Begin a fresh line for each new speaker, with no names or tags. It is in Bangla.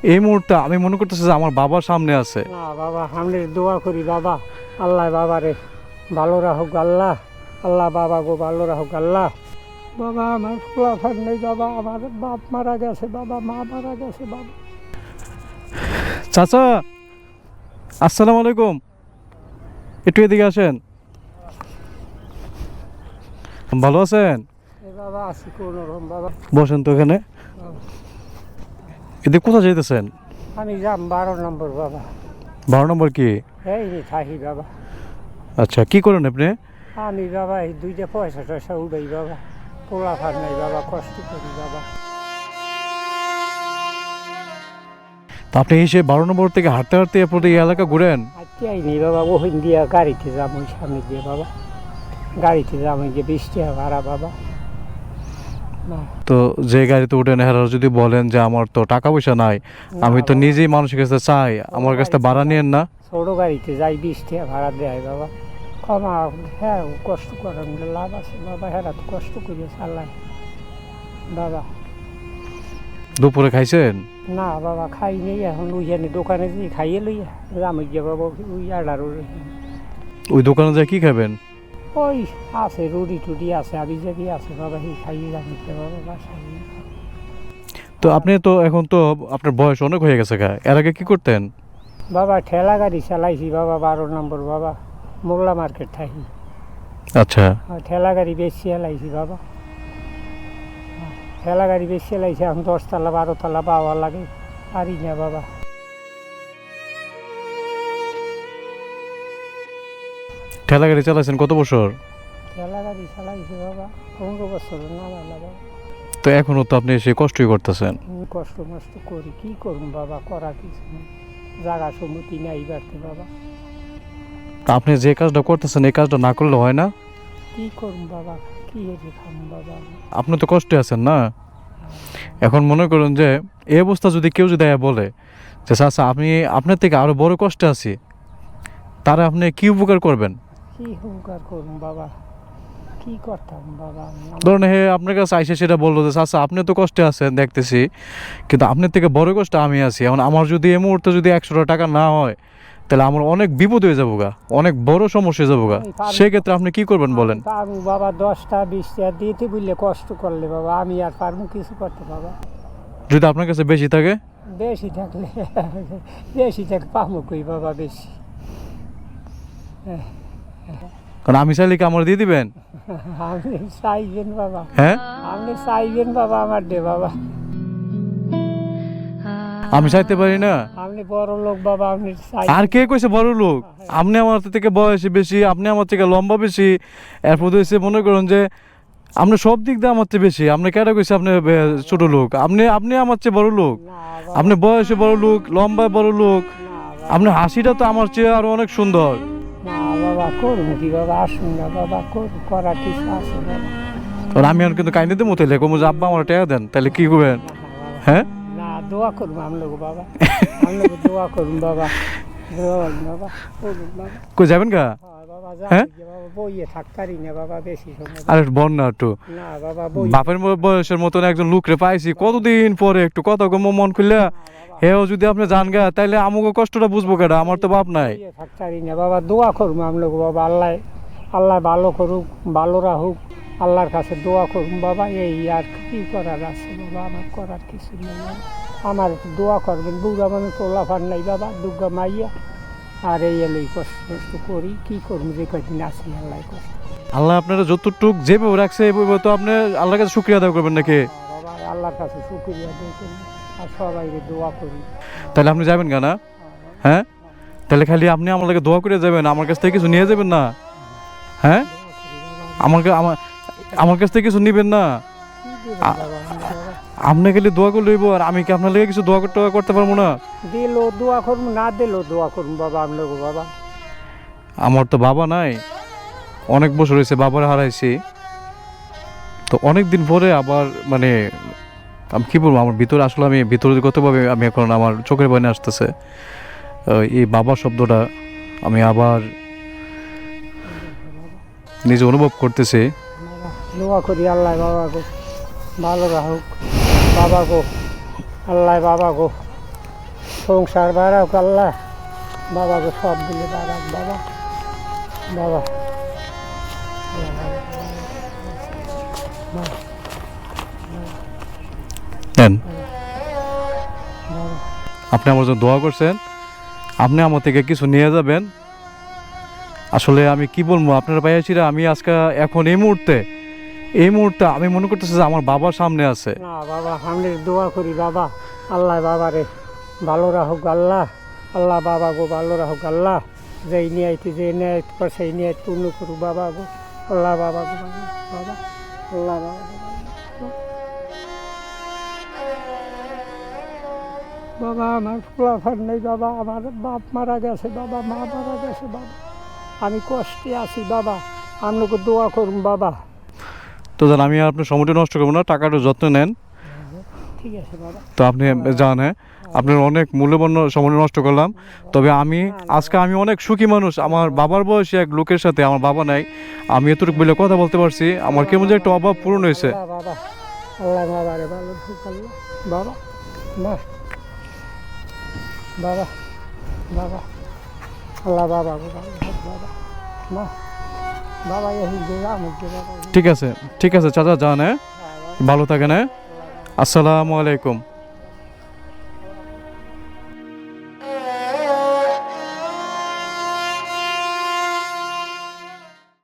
এই মুহূর্তে আমি মনে করতেছি যে আমার বাবার সামনে আছে।
না বাবা, আমি দোয়া করি বাবা, আল্লাহ বাবারে ভালো রাখুক আল্লাহ, আল্লাহ বাবা গো ভালো রাখুক আল্লাহ। বাবা আমার ফুলাফান নেই বাবা, আমার বাপ মারা গেছে বাবা, মা মারা গেছে বাবা।
চাচা আসসালামু আলাইকুম, একটু এদিকে আসেন। ভালো আছেন?
এ বাবা আছি কোনোরকম বাবা।
বসেন তো এখানে। এদিকে কোথায় যাইতেছেন?
আমি যাম 12 নম্বর বাবা।
12 নম্বর কি?
এই নি থাকি বাবা।
আচ্ছা, কি করেন আপনি?
আমি বাবা এই দুইটা পয়সা টয়সা উড়াই বাবা, ফুলাফান নেই বাবা, কষ্ট করি বাবা।
তা আপনি এসে 12 নম্বর থেকে হাঁটতে হাঁটতে এরপরে এই এলাকা ঘুরেন?
আজকে আইনি বাবা, ওখান দিয়া গাড়িতে যাম, ওই সামনে দিয়ে বাবা গাড়িতে যাম, ওই যে 20 টাকা ভাড়া বাবা। না
তো যে গাড়িতে উঠেন এরা যদি বলেন যে আমার তো টাকা পয়সা নাই, আমি তো নিজেই মানুষের কাছে চাই, আমার কাছে ভাড়া নিয়েন না?
ছোট গাড়িতে যাই 20 টাকা ভাড়া দেয় বাবা। ক্ষমা, হ্যাঁ কষ্ট করার লাভ আছে বাবা, হ্যাঁ তো কষ্ট করিয়ে চালাই বাবা।
দুপুরে খাইছেন?
না বাবা খাই নেই, এখন ওইখানে দোকানে যে খাইয়ে লইয়া আমি গিয়ে বাবা ওই আডার
ওই দোকানে যায় কি খাবেন?
ওই আছে রুটি টুটি আছে, আবি যাবি আছে বাবা, সেই খাইয়ে রাখতে বাবা বাসায়।
তো আপনি তো এখন তো আপনার বয়স অনেক হয়ে গেছে গা, এর আগে কি করতেন?
বাবা ঠেলা গাড়ি চালাইছি বাবা, 12 নম্বর বাবা, মোল্লা মার্কেট থাকি।
আচ্ছা,
ঠেলা গাড়ি বেশি চালাইছি বাবা, ঠেলা গাড়ি বেশি চালাইছি, এখন 10 তলা 12 তলা পাওয়া লাগে, পারি না বাবা।
ঠেলা গাড়ি চালাইছেন কত বছর?
ঠেলা গাড়ি চালাইছি বাবা 15 বছর না বাবা।
তো এখনো তো আপনি সে কষ্টই করতেছেন।
কষ্ট মষ্ট করি, কি করুন বাবা, করা কিছু নেই, জায়গা সম্মতি নাই বাড়তে বাবা।
তা আপনি যে কাজটা করতেছেন এই কাজটা না করলে হয় না?
কি করুন বাবা, কি হেঁটে খাম বাবা।
আপনি তো কষ্টে আছেন না? এখন মনে করুন যে এই অবস্থা যদি কেউ যদি বলে যে চাচা আমি আপনার থেকে আরো বড় কষ্টে আছি, তারা আপনি কি উপকার করবেন?
কি হুঙ্কার করুন বাবা, কি করতাম বাবা।
ধরুন হে আপনার কাছে আইসে সেটা বললো যে চাচা আপনি তো কষ্টে আছেন দেখতেছি, কিন্তু আপনার থেকে বড় কষ্ট আমি আছি, এখন আমার যদি এই মুহূর্তে যদি 100 টাকা না হয় তাহলে আমার অনেক বিপদ হয়ে যাবো গা, অনেক বড় সমস্যা হয়ে যাবো গা। সেক্ষেত্রে আপনি কি করবেন বলেন?
পারবো বাবা 10টা 20টা দিতে বললে কষ্ট করলে বাবা, আমি আর পারবো কিছু করতে বাবা।
যদি আপনার কাছে বেশি থাকে?
বেশি থাকলে বেশি থাকে পাবো কই বাবা বেশি।
কারণ আমি চাইলে কি আমার দিয়ে দিবেন?
আপনি চাইবেন বাবা,
হ্যাঁ
আপনি চাইবেন বাবা আমার দে বাবা।
আমি চাইতে পারি না?
আপনি বড় লোক বাবা, আপনি চাই।
আর কে কইছে বড় লোক? আপনি আমার থেকে বয়সে বেশি, আপনি আমার থেকে লম্বা বেশি, এরপর হচ্ছে মনে করুন যে আপনি সব দিক দিয়ে আমার চেয়ে বেশি। আপনি কেন কইছে আপনি ছোট লোক? আপনি আপনি আমার চেয়ে বড় লোক,
না বাবা,
আপনি বয়সে বড় লোক, লম্বায় বড় লোক,
না বাবা,
আপনার হাসিটা তো আমার চেয়ে আরো অনেক সুন্দর।
না বাবা করুন কি বাবা, আসুন না বাবা, করুন, করার কিছু আছে বাবা।
আর আমি আর কিন্তু কাইনে দেবো তাইলে কমু যে আব্বা আমার টাকা দেন, তাহলে কি করবেন?
না বাবা,
হ্যাঁ
না দোয়া করুন আমলোক বাবা, আমলোক দোয়া করুন বাবা, দোয়া করুন বাবা, করুন বাবা।
কই যাবেন গা?
হ্যাঁ বাবা, যা
হ্যাঁ?
বাবা, বইয়ে থাকতারি না বাবা বেশি সময়।
আরে বল না একটু।
না বাবা বই
বাপের বয়সের মতন একজন লোকরে পাইছি কতদিন পরে, একটু কথা কম মন খুললা হেও যদি আপনি জান গা তাইলে আমাকে কষ্টটা বুঝবো কেডা? আমার তো বাপ নাই।
বইয়ে থাকতারি না বাবা, দোয়া করুন আমলোক বাবা, আল্লাহ আল্লাহ ভালো করুক, ভালো রাখুক, আল্লাহর কাছে দোয়া করুন বাবা। এই আর কি করার আছে বাবা, আমার করার কিছু নেই বাবা। আমার একটু দোয়া করবেন, বুড়া মানুষ পোলাফান নাই বাবা, দুর্গা মাইয়া, আর এই এলোই কষ্ট কষ্ট করি, কি করুন যে কদিন আসি আল্লাহ কষ্ট।
আল্লাহ আপনারা যতটুক যেভাবে রাখছে এইভাবে তো আপনি আল্লাহর কাছে শুকরিয়া আদায় করবেন নাকি?
বাবা আল্লাহর কাছে শুকরিয়া দিই করি, আর সবাইকে দোয়া করি।
তাহলে আপনি যাবেন গা না? হ্যাঁ, তাহলে খালি আপনি আমার লাগে দোয়া করে যাবেন, আমার কাছ থেকে কিছু নিয়ে যাবেন না? হ্যাঁ, আমার কাছ থেকে কিছু নিবেন না? আপনি খালি দোয়া করে লইব, আর আমি কি আপনার লাগে কিছু দোয়া করতে পারবো না?
দিলো দোয়া করুন, না দিলেও দোয়া করুন বাবা, আমি লোক বাবা।
আমার তো বাবা নাই, অনেক বছর হয়েছে বাবার হারাইছি, তো অনেক দিন পরে আবার মানে আমি কি বলবো, আমার ভিতরে আসলে আমি ভিতরগতভাবে আমি এখন আমার চোখের বাইনে আসতেছে এই বাবা শব্দটা, আমি আবার নিজে অনুভব করতেছি।
দোয়া করি আল্লাহ বাবা গো ভালো রাখুক, বাবা গো আল্লাহ বাবা গো সংসার বাড়াক আল্লাহ, বাবাকে সব দিলে বাড়াক বাবা, বাবা
নেন, আপনি আমার জন্য দোয়া করছেন, আপনি আমার থেকে কিছু নিয়ে যাবেন। আসলে আমি কি বলবো আপনারা পাইয়াছিরা, আমি আজকে এখন এই মুহূর্তে আমি মনে করতেছি যে আমার বাবার সামনে আছে।
না বাবা, আমি দোয়া করি বাবা, আল্লাহ বাবারে ভালো রাখুক আল্লাহ, আল্লাহ বাবা গো ভালো রাখুক আল্লাহ, যেই নিয়ে যে নিয়ে সেই নিয়ে পূর্ণ করুক বাবা গো, আল্লাহ বাবা গো বাবা, আল্লাহ বাবা গো বাবা। আমার ফুলাফার নেই বাবা, আমার বাপ মারা গেছে বাবা, মা মারা গেছে বাবা, আমি কষ্টে আছি বাবা, আপনাকে দোয়া করুন বাবা।
তো জান আমি আর আপনার সময়টা নষ্ট করবো না, টাকাটা যত্ন নেন।
ঠিক আছে বাবা।
তো আপনি জান, হ্যাঁ আপনার অনেক মূল্যবান সময় নষ্ট করলাম, তবে আমি আজকে আমি অনেক সুখী মানুষ। আমার বাবার বয়সী এক লোকের সাথে, আমার বাবা নাই, আমি এতটুকু বলে কথা বলতে পারছি, আমার কেমন যে একটা অভাব পূরণ হয়েছে।
আল্লাহ বাবা, আল্লাহ বাবারে ভালো রাখুক আল্লাহ বাবা, মা বাবা, বাবা আল্লাহ বাবা গো ভালো রাখুক বাবা, মা বাবা এই যে আমার যে বাবা।
ঠিক আছে চাচা, যান, হ্যাঁ ভালো থাকেন, হ্যাঁ আসসালামু আলাইকুম।